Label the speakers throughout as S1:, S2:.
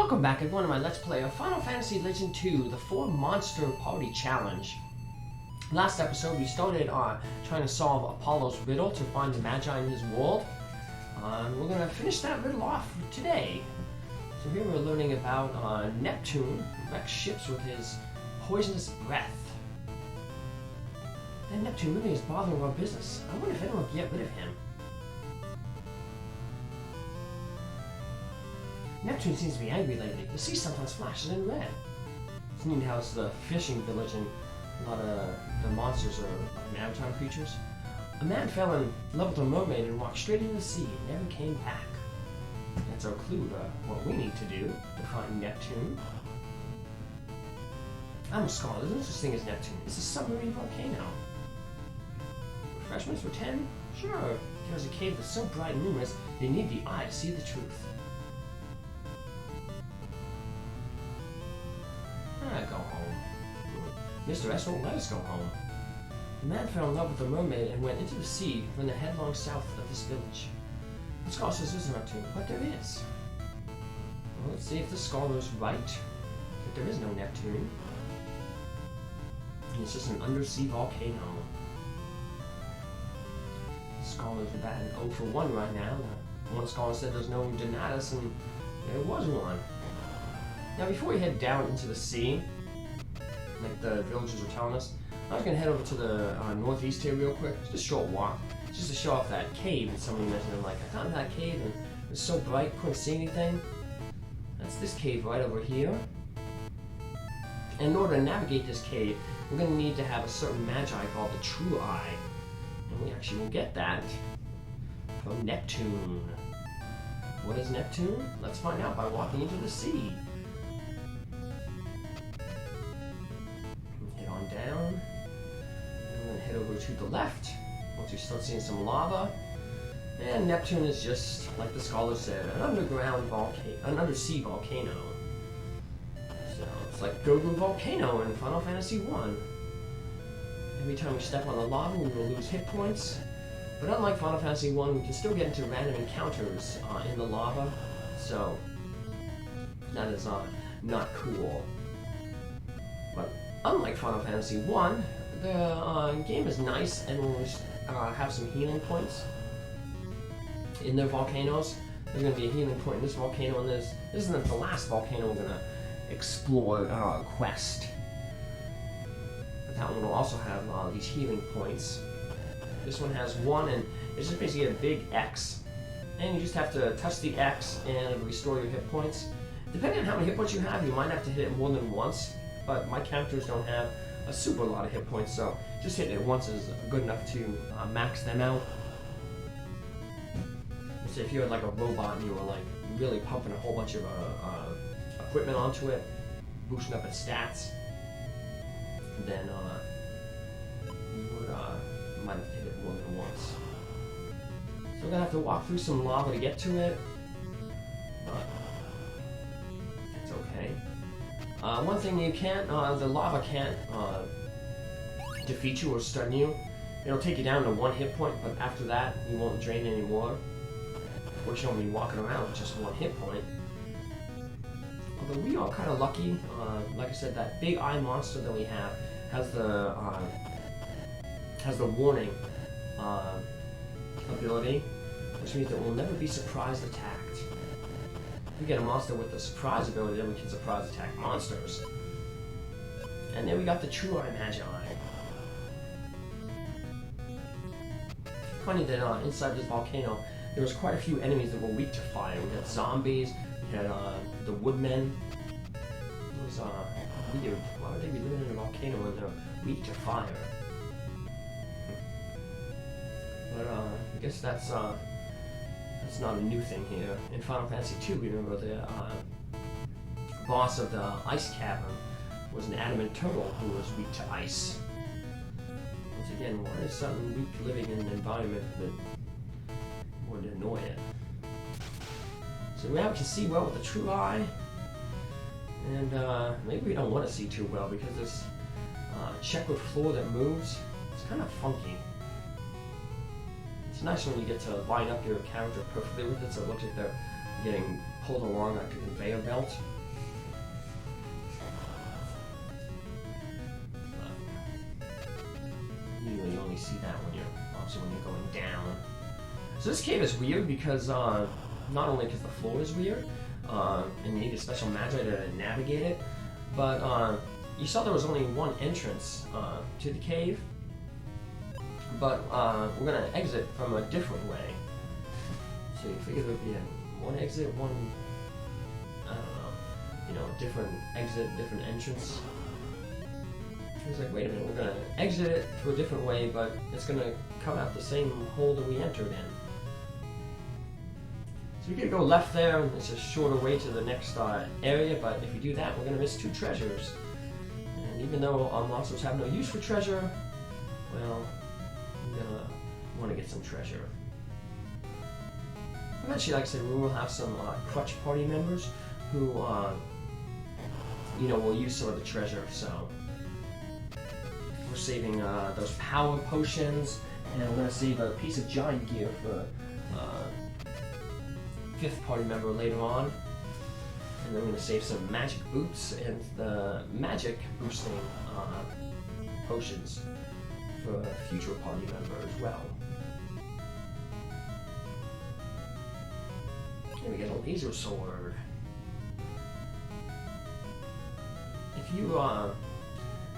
S1: Welcome back everyone to my Let's Play of Final Fantasy Legend 2, the 4 Monster Party Challenge. Last episode we started on trying to solve Apollo's riddle to find the Magi in his world. We're going to finish that riddle off today. So here we're learning about Neptune, who wrecks ships with his poisonous breath. That Neptune really is bothering our business. I wonder if anyone can get rid of him. Neptune seems to be angry lately. The sea sometimes flashes in red. It's neat how it's the fishing village and a lot of the monsters are maritime creatures. A man fell in love with a mermaid and walked straight into the sea and never came back. That's our clue to what we need to do to find Neptune. I'm a scholar. There's no such thing as Neptune. It's a submarine volcano. Refreshments for 10? Sure. There's a cave that's so bright and luminous, they need the eye to see the truth. Go home. Mr. S won't let us go home. The man fell in love with the mermaid and went into the sea from the headlong south of this village. The scholar says there's no Neptune, but there is. Well, let's see if the scholar's right. But there is no Neptune. It's just an undersea volcano. The scholars are batting 0 for 1 right now. One scholar said there's no Donatus, and there was one. Now before we head down into the sea, like the villagers were telling us, I was going to head over to the northeast here real quick, just a short walk, just to show off that cave that somebody mentioned. Like, I found that cave and it was so bright, couldn't see anything. That's this cave right over here. And in order to navigate this cave, we're going to need to have a certain magi called the True Eye. And we actually will get that from Neptune. What is Neptune? Let's find out by walking into the sea. Down, and then head over to the left once we start seeing some lava. And Neptune is just, like the scholar said, an underground volcano, an undersea volcano. So it's like Gogu Volcano in Final Fantasy 1. Every time we step on the lava, we will lose hit points. But unlike Final Fantasy 1, we can still get into random encounters in the lava. So that is not cool. But unlike Final Fantasy 1, the game is nice and will have some healing points in their volcanoes. There's going to be a healing point in this volcano, and this isn't the last volcano we're going to explore quest. But that one will also have these healing points. This one has one, and it's just basically a big X. And you just have to touch the X and restore your hit points. Depending on how many hit points you have, you might have to hit it more than once. But my characters don't have a super lot of hit points, so just hitting it once is good enough to max them out. So if you had like a robot and you were like really pumping a whole bunch of equipment onto it, boosting up its stats, then you would might have to hit it more than once. So we're gonna have to walk through some lava to get to it, but it's okay. One thing you can't, the lava can't defeat you or stun you. It'll take you down to 1 hit point, but after that, you won't drain anymore. Fortunately, you'll be walking around with just 1 hit point. Although we are kind of lucky, like I said, that big eye monster that we have has the warning ability, which means that we'll never be surprise attacked. If we get a monster with the surprise ability, then we can surprise attack monsters. And then we got the True Eye Magi. Funny that inside this volcano, there was quite a few enemies that were weak to fire. We had zombies, we had the woodmen. It was weird. Why would they be living in a volcano when they're weak to fire? But I guess that's not a new thing here. In Final Fantasy 2, we remember the boss of the ice cavern was an adamant turtle who was weak to ice. Once again, why is something weak living in an environment that would annoy it? So now we can see well with the True Eye, and maybe we don't want to see too well because this checkered floor that moves, it's kind of funky. It's nice when you get to line up your character perfectly with it, so it looks like they're getting pulled along like a conveyor belt. Usually you only see that when you're going down. So this cave is weird because not only because the floor is weird, and you need a special magi to navigate it, but you saw there was only one entrance to the cave, but we're gonna exit from a different way. So you figure there'd be one exit, one, I don't know, different exit, different entrance. It was like, wait a minute, we're gonna exit it through a different way, but it's gonna come out the same hole that we entered in. So we could go left there, and it's a shorter way to the next area, but if we do that, we're gonna miss 2 treasures. And even though our monsters have no use for treasure, well, we're gonna want to get some treasure. Eventually, like I said, we will have some crutch party members who, will use some of the treasure, so we're saving those power potions, and we're going to save a piece of giant gear for 5th party member later on. And then we're going to save some magic boots and the magic boosting potions for a future party member as well. Here we get a laser sword. If you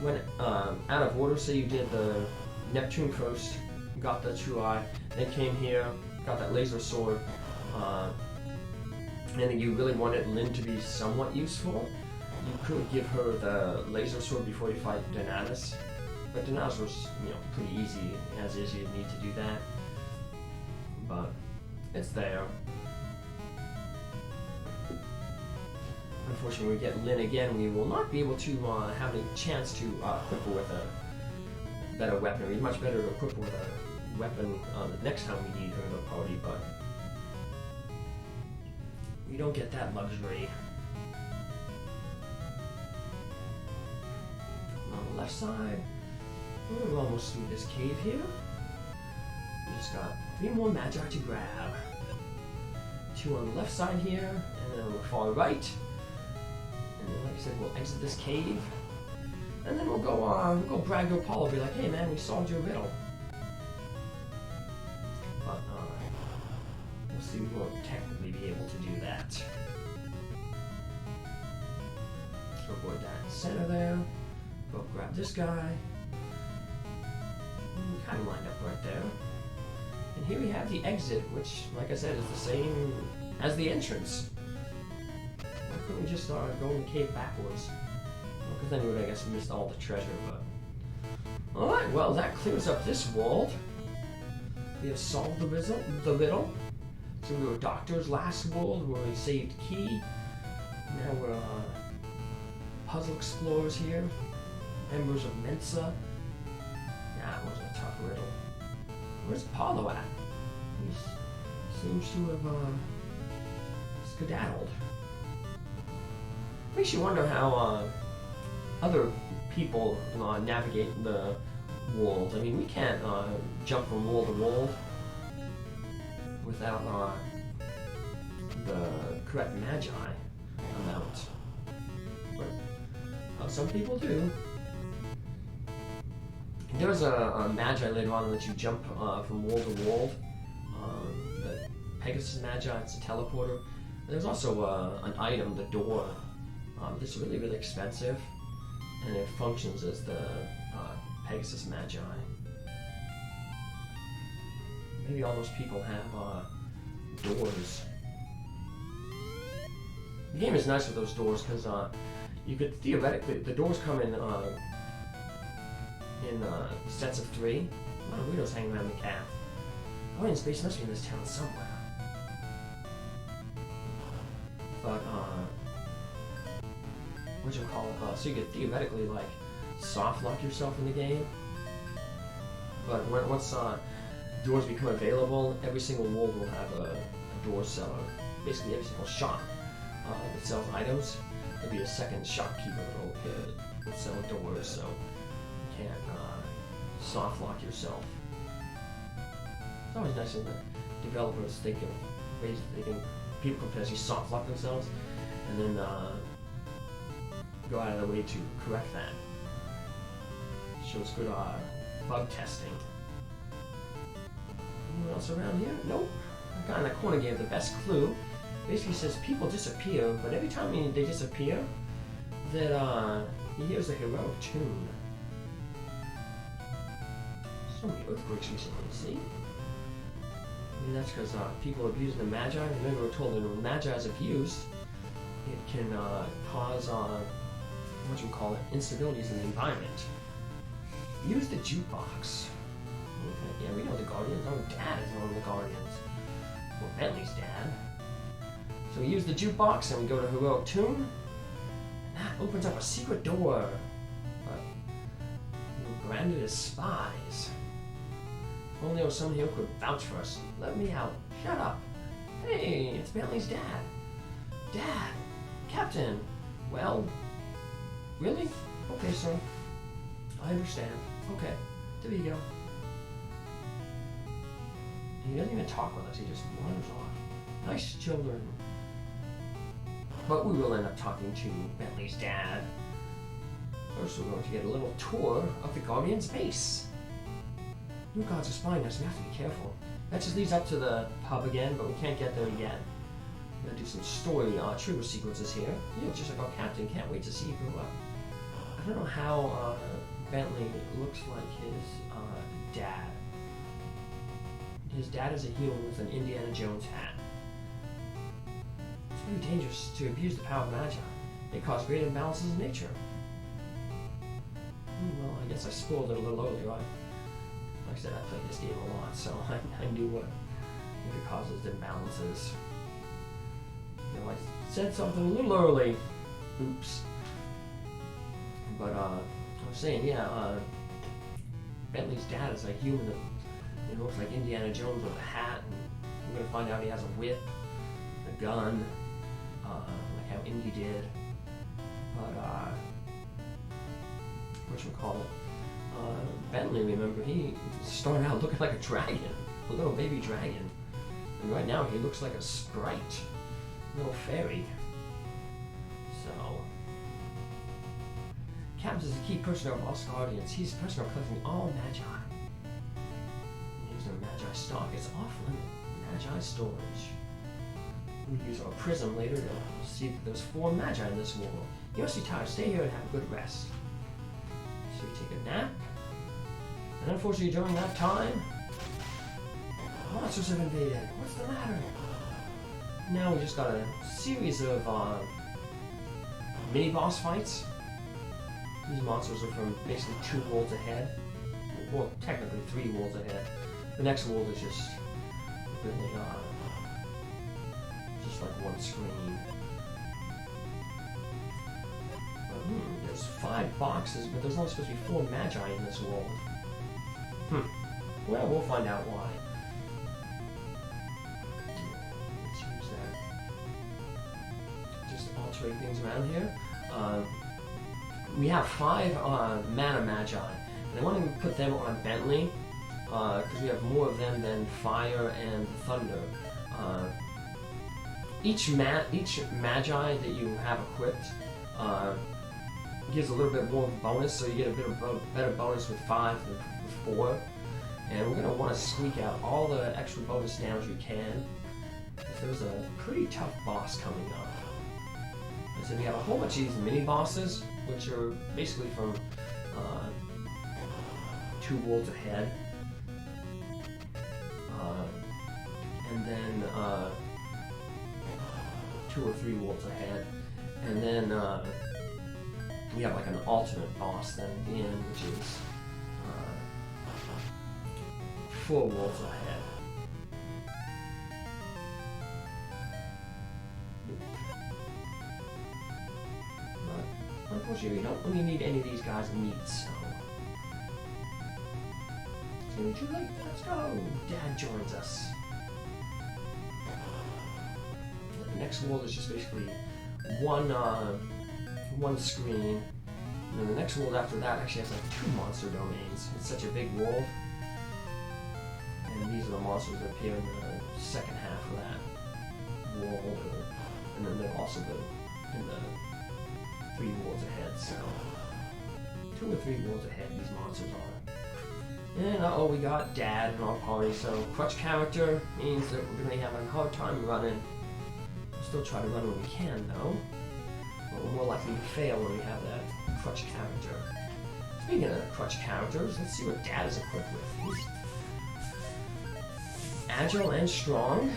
S1: went out of order, say you did the Neptune first, got the true eye, then came here, got that laser sword, and then you really wanted Lynn to be somewhat useful, you could give her the laser sword before you fight Donatus. But Donatus was, pretty easy as is. You'd need to do that, but it's there. Unfortunately, we get Lynn again. We will not be able to have a chance to equip her with a better weapon. It'd be much better to equip her with a weapon the next time we need her in a party, but we don't get that luxury. On the left side, we're almost through this cave here. We just got 3 more magi to grab. 2 on the left side here, and then on the far right. And then, like I said, we'll exit this cave, and then we'll go brag to Apollo, be like, hey man, we solved your riddle. But we'll see, we won't technically be able to do that. So avoid that center there. Go grab this guy. Kind of lined up right there. And here we have the exit, which, like I said, is the same as the entrance. Why couldn't we just go in the cave backwards? Well, because then we would, I guess, missed all the treasure, but... Alright, well, that clears up this world. We have solved the riddle. So we were Doctor's last world, where we saved Key. Now we're puzzle explorers here. Members of Mensa. That was a tough riddle. Where's Apollo at? He seems to have skedaddled. Makes you wonder how other people navigate the world. I mean, we can't jump from world to world without the correct magi amount. But some people do. There's a magi later on that lets you jump from world to world. The Pegasus Magi, it's a teleporter. There's also an item, the door, that's really, really expensive, and it functions as the Pegasus Magi. Maybe all those people have doors. The game is nice with those doors because you could theoretically, the doors come in sets of 3. A lot of weirdos hanging around the cave. Oh, in space must be in this town somewhere. But so you could theoretically like soft lock yourself in the game. But once doors become available, every single world will have a door seller. Basically, every single shop that sells items, there'll be a second shopkeeper that'll sell doors. So you can't soft lock yourself. It's always nice when the developers think of ways that they can people can potentially soft lock themselves, and then go out of their way to correct that. Shows good bug testing. Anyone else around here? Nope. The guy in the corner gave the best clue. Basically says people disappear, but every time they disappear, that he hears a heroic tune. So many earthquakes recently, see? I mean, that's because people abusing the magi. Remember, we're told that when magi is abused, it can cause instabilities in the environment. Use the jukebox. Okay, yeah, we know the Guardians. Our dad is one of the Guardians. Well, Bentley's dad. So we use the jukebox and we go to heroic tune. And that opens up a secret door. We're branded as spies. If only there was someone here who could vouch for us. Let me out. Shut up. Hey, it's Bentley's dad. Dad. Captain. Well, really? Okay, sir. I understand. Okay. There you go. He doesn't even talk with us. He just wanders off. Nice children. But we will end up talking to Bentley's dad. First, we're going to get a little tour of the Guardian's base. New gods are spying us. We have to be careful. That just leads up to the pub again, but we can't get there yet. We're going to do some story trigger sequences here. You look just like our captain. Can't wait to see you grow up. I don't know how Bentley looks like his dad. His dad is a hero with an Indiana Jones hat. It's very dangerous to abuse the power of magi. They cause great imbalances in nature. Well, I guess I spoiled it a little earlier. Like I said, I played this game a lot, so I knew what it causes imbalances. You know, I said something a little early. Oops. But I was saying, yeah, Bentley's dad is a human that looks like Indiana Jones with a hat, and we're going to find out he has a whip, a gun, like how Indy did. But, whatchamacallit, Bentley, remember, he started out looking like a dragon, a little baby dragon. And right now he looks like a sprite, a little fairy. So, Captain is a key person of Lost Guardians. He's the person collecting all magi. Using magi stock, it's off limit. Magi storage. We use our prism later to see that there's 4 magi in this world. You must be tired. Stay here and have a good rest. So we take a nap. And unfortunately during that time, monsters have invaded. What's the matter? Now we just got a series of mini boss fights. These monsters are from basically 2 worlds ahead. Well, technically 3 worlds ahead. The next world is just really, just like one screen. But, there's 5 boxes, but there's only supposed to be 4 magi in this world. Well, we'll find out why. Let's use that. Just altering things around here. We have 5 mana magi, and I want to put them on Bentley. Because we have more of them than fire and thunder. Each magi that you have equipped gives a little bit more bonus, so you get a bit of better bonus with 5 than with 4. And we're going to want to squeak out all the extra bonus damage you can. There's a pretty tough boss coming up. And so we have a whole bunch of these mini bosses, which are basically from 2 worlds ahead. And then 2 or 3 worlds ahead, and then we have like an alternate boss then at the end, which is 4 worlds ahead. But unfortunately, we don't really need any of these guys' meats, so it's gonna be too late. Let's go. Dad joins us. The next world is just basically one screen, and then the next world after that actually has like 2 monster domains. It's such a big world, and these are the monsters that appear in the second half of that world, and then they're also in the 3 worlds ahead, so 2 or 3 worlds ahead these monsters are. And we got Dad in our party, so crutch character means that we're going to have a hard time running. We'll still try to run when we can, though. But we're more likely to fail when we have that crutch character. Speaking of crutch characters, let's see what Dad is equipped with. He's agile and strong.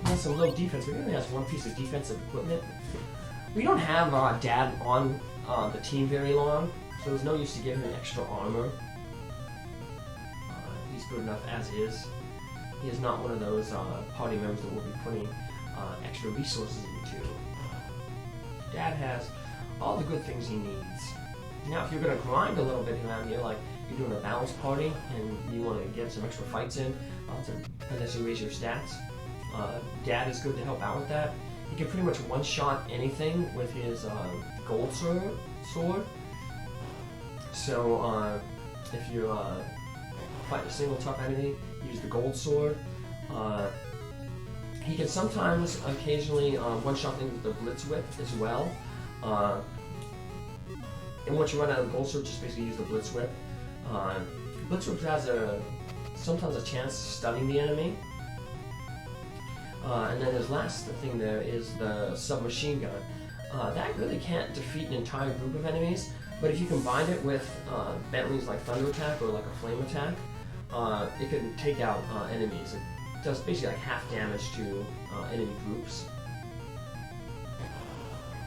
S1: He has some low defense, but he only has 1 piece of defensive equipment. We don't have Dad on the team very long, so there's no use to giving him extra armor. He's good enough as is. He is not one of those party members that we'll be putting extra resources into. Dad has all the good things he needs. Now, if you're going to grind a little bit around here, like you're doing a balanced party and you want to get some extra fights in to potentially raise your stats, Dad is good to help out with that. He can pretty much one-shot anything with his gold sword. So if you fight a single tough enemy, use the gold sword. He can sometimes, occasionally, one-shot things with the blitz whip as well. And once you run out of the gold sword, just basically use the blitz whip. Blitz whip has sometimes a chance of stunning the enemy. And then his last thing there is the submachine gun. That really can't defeat an entire group of enemies, but if you combine it with Bentley's like thunder attack or like a flame attack, it can take out enemies. It does basically like half damage to enemy groups.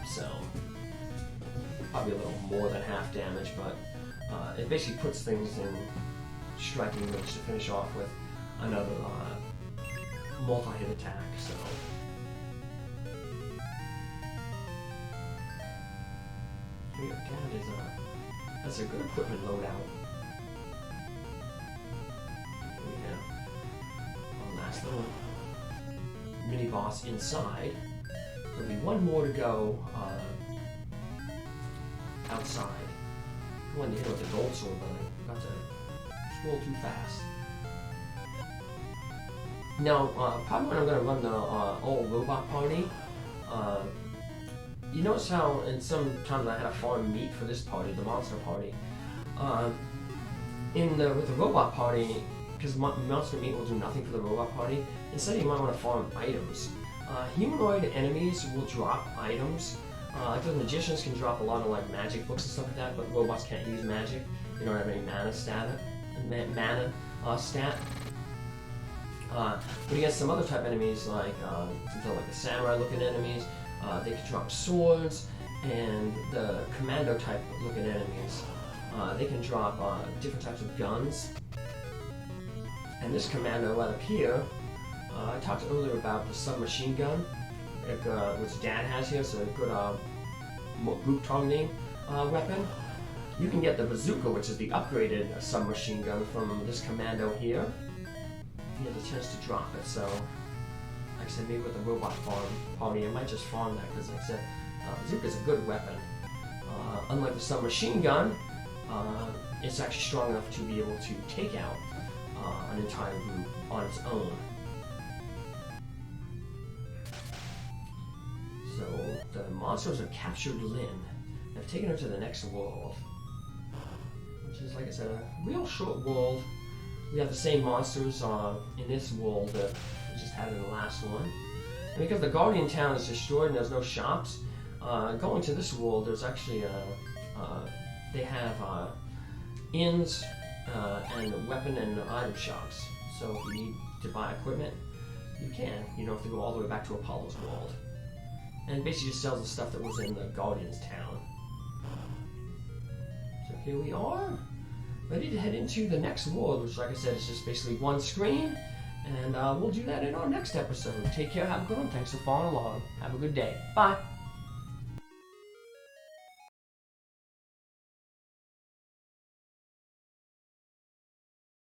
S1: So probably a little more than half damage, but it basically puts things in striking range to finish off with another multi-hit attack. So here, Dad has a good equipment loadout. We have our last little mini boss inside. There'll be 1 more to go outside. I wanted to hit it with the gold sword, but I got to scroll too fast. Now, probably when I'm going to run the all-robot party, you notice how, and sometimes I had to farm meat for this party, the monster party. With the robot party, because monster meat will do nothing for the robot party, instead you might want to farm items. Humanoid enemies will drop items. Like the magicians can drop a lot of like magic books and stuff like that, but robots can't use magic. They don't have any mana stat. But against some other type enemies, like the samurai-looking enemies, they can drop swords, and the commando-type looking enemies, they can drop different types of guns. And this commando right up here, I talked earlier about the submachine gun, which Dad has here, so a good group targeting weapon. You can get the bazooka, which is the upgraded submachine gun from this commando here. You have the chance to drop it, so like I said, maybe with the robot farm party, I might just farm that, because like I said, bazooka is a good weapon. Unlike the submachine gun, it's actually strong enough to be able to take out an entire group on its own. So the monsters have captured Lynn and have taken her to the next world, which is, like I said, a real short world. We have the same monsters in this world that we just had in the last one. And because the Guardian Town is destroyed and there's no shops, going to this world, there's actually they have inns and weapon and item shops. So if you need to buy equipment, you can. You don't have to go all the way back to Apollo's world. And it basically just sells the stuff that was in the Guardian's Town. So here we are, ready to head into the next world, which, like I said, is just basically one screen, and we'll do that in our next episode. Take care, have a good one, thanks for following along, have a good day, bye!